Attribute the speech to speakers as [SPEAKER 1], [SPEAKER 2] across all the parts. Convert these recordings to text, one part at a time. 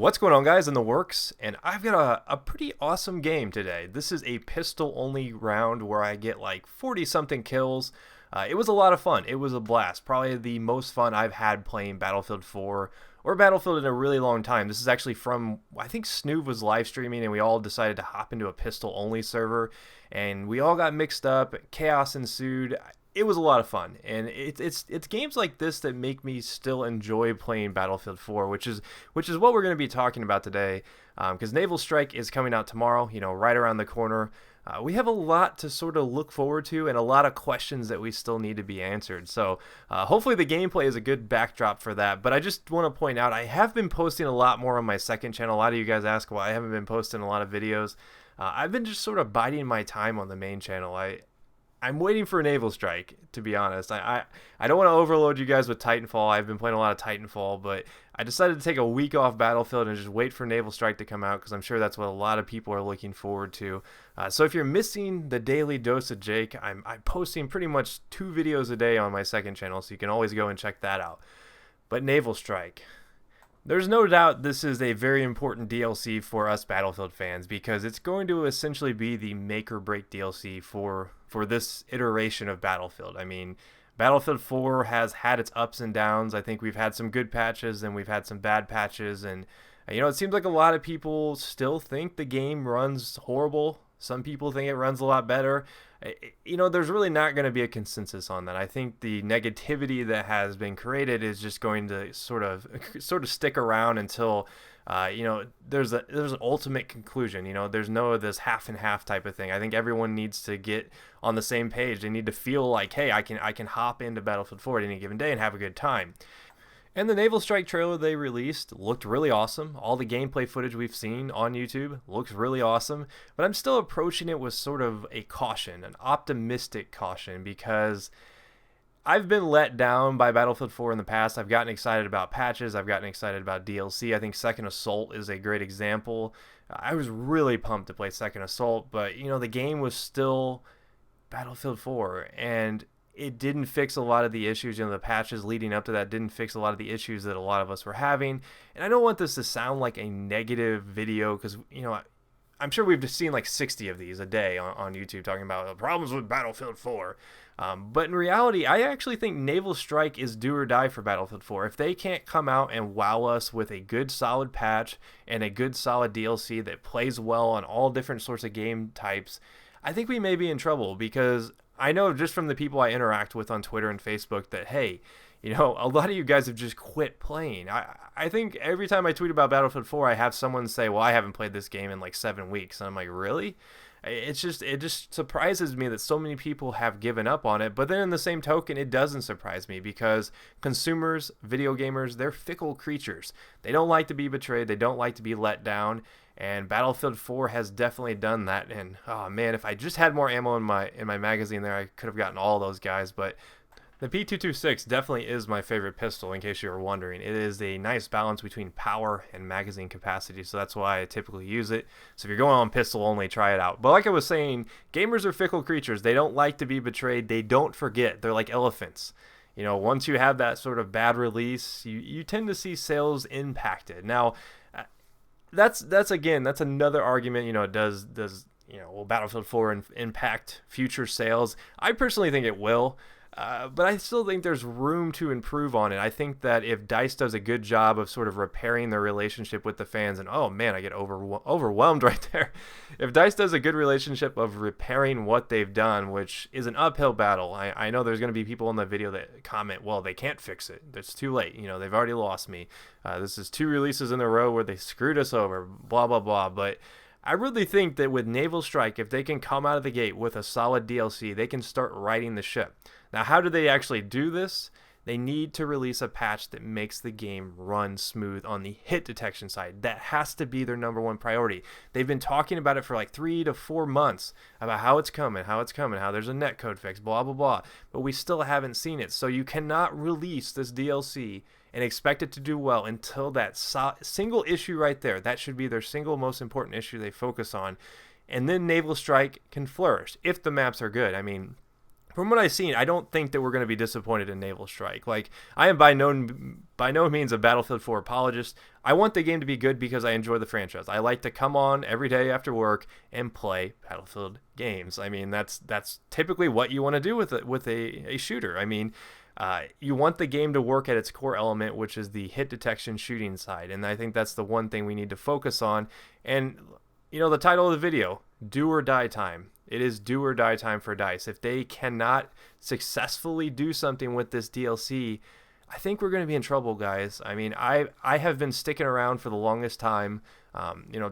[SPEAKER 1] What's going on, guys, in the works? And I've got a pretty awesome game today. This is a pistol only round where I get like 40 something kills. It was a lot of fun. It was a blast. Probably the most fun I've had playing Battlefield 4 or Battlefield in a really long time. This is actually from, I think Snoov was live streaming and we all decided to hop into a pistol only server and we all got mixed up. Chaos ensued. It was a lot of fun, and it's games like this that make me still enjoy playing Battlefield 4, which is what we're going to be talking about today. Because Naval Strike is coming out tomorrow, right around the corner. We have a lot to sort of look forward to, and a lot of questions that we still need to be answered. So hopefully the gameplay is a good backdrop for that. But I just want to point out I have been posting a lot more on my second channel. A lot of you guys ask why I haven't been posting a lot of videos. I've been just sort of biding my time on the main channel. I'm waiting for a Naval Strike, to be honest. I don't want to overload you guys with Titanfall. I've been playing a lot of Titanfall, but I decided to take a week off Battlefield and just wait for Naval Strike to come out because I'm sure that's what a lot of people are looking forward to. So if you're missing the daily dose of Jake, I'm posting pretty much 2 videos a day on my second channel, so you can always go and check that out. But Naval Strike. There's no doubt this is a very important DLC for us Battlefield fans because it's going to essentially be the make or break DLC for this iteration of Battlefield. I mean, Battlefield 4 has had its ups and downs. I think we've had some good patches and we've had some bad patches, and it seems like a lot of people still think the game runs horrible. Some people think it runs a lot better. There's really not going to be a consensus on that. I think the negativity that has been created is just going to sort of stick around until there's an ultimate conclusion. There's no this half and half type of thing. I think everyone needs to get on the same page. They need to feel like, hey, I can hop into Battlefield 4 at any given day and have a good time. And the Naval Strike trailer they released looked really awesome. All the gameplay footage we've seen on YouTube looks really awesome. But I'm still approaching it with sort of a caution, an optimistic caution, because I've been let down by Battlefield 4 in the past. I've gotten excited about patches. I've gotten excited about DLC. I think Second Assault is a great example. I was really pumped to play Second Assault, but, the game was still Battlefield 4, and it didn't fix a lot of the issues. The patches leading up to that didn't fix a lot of the issues that a lot of us were having. And I don't want this to sound like a negative video because, I'm sure we've just seen like 60 of these a day on YouTube talking about the problems with Battlefield 4. But in reality, I actually think Naval Strike is do or die for Battlefield 4. If they can't come out and wow us with a good solid patch and a good solid DLC that plays well on all different sorts of game types, I think we may be in trouble because I know just from the people I interact with on Twitter and Facebook that, hey, a lot of you guys have just quit playing. I think every time I tweet about Battlefield 4, I have someone say, well, I haven't played this game in like 7 weeks. And I'm like, really? It just surprises me that so many people have given up on it. But then in the same token, it doesn't surprise me because consumers, video gamers, they're fickle creatures. They don't like to be betrayed. They don't like to be let down. And Battlefield 4 has definitely done that. And oh man, if I just had more ammo in my magazine there, I could have gotten all those guys. But the P226 definitely is my favorite pistol, in case you were wondering. It is a nice balance between power and magazine capacity, so that's why I typically use it. So if you're going on pistol only, try it out. But like I was saying, gamers are fickle creatures. They don't like to be betrayed. They don't forget. They're like elephants. Once you have that sort of bad release, you tend to see sales impacted. Now, that's another argument. Does will Battlefield 4 impact future sales? I personally think it will. But I still think there's room to improve on it. I think that if DICE does a good job of sort of repairing their relationship with the fans, and oh man, I get overwhelmed right there. If DICE does a good relationship of repairing what they've done, which is an uphill battle, I know there's going to be people in the video that comment, well, they can't fix it. It's too late. They've already lost me. This is 2 releases in a row where they screwed us over, blah, blah, blah. But I really think that with Naval Strike, if they can come out of the gate with a solid DLC, they can start righting the ship. Now, how do they actually do this? They need to release a patch that makes the game run smooth on the hit detection side. That has to be their number one priority. They've been talking about it for like 3 to 4 months about how it's coming, how there's a netcode fix, blah, blah, blah. But we still haven't seen it. So you cannot release this DLC and expect it to do well until that single issue right there. That should be their single most important issue they focus on. And then Naval Strike can flourish if the maps are good. I mean, from what I've seen, I don't think that we're going to be disappointed in Naval Strike. Like, I am by no means a Battlefield 4 apologist. I want the game to be good because I enjoy the franchise. I like to come on every day after work and play Battlefield games. I mean, that's typically what you want to do with a shooter. I mean, you want the game to work at its core element, which is the hit detection shooting side, and I think that's the one thing we need to focus on. And the title of the video, do or die time. It is do or die time for DICE. If they cannot successfully do something with this DLC, I think we're going to be in trouble, guys. I mean, I have been sticking around for the longest time,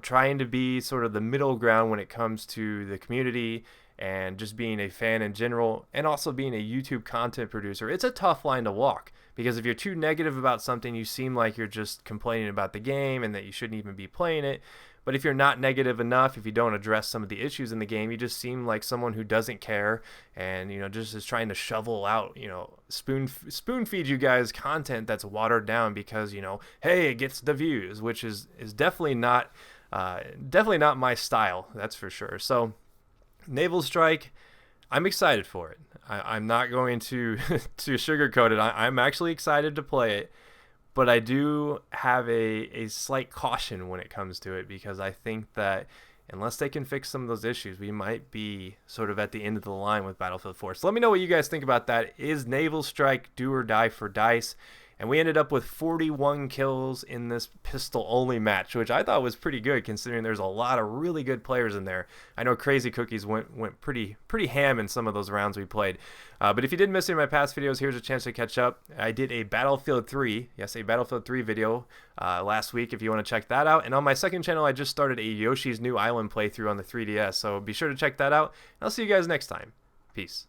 [SPEAKER 1] trying to be sort of the middle ground when it comes to the community and just being a fan in general, and also being a YouTube content producer. It's a tough line to walk, because if you're too negative about something, you seem like you're just complaining about the game and that you shouldn't even be playing it. But if you're not negative enough, if you don't address some of the issues in the game, you just seem like someone who doesn't care and, just is trying to shovel out, spoon feed you guys content that's watered down because, hey, it gets the views, which is definitely not my style. That's for sure. So Naval Strike, I'm excited for it. I'm not going to to sugarcoat it. I'm actually excited to play it. But I do have a slight caution when it comes to it, because I think that unless they can fix some of those issues, we might be sort of at the end of the line with Battlefield 4. So let me know what you guys think about that. Is Naval Strike do or die for DICE? And we ended up with 41 kills in this pistol-only match, which I thought was pretty good considering there's a lot of really good players in there. I know Crazy Cookies went pretty ham in some of those rounds we played. But if you did miss any of my past videos, here's a chance to catch up. I did a Battlefield 3 video last week if you want to check that out. And on my second channel, I just started a Yoshi's New Island playthrough on the 3DS, so be sure to check that out. And I'll see you guys next time. Peace.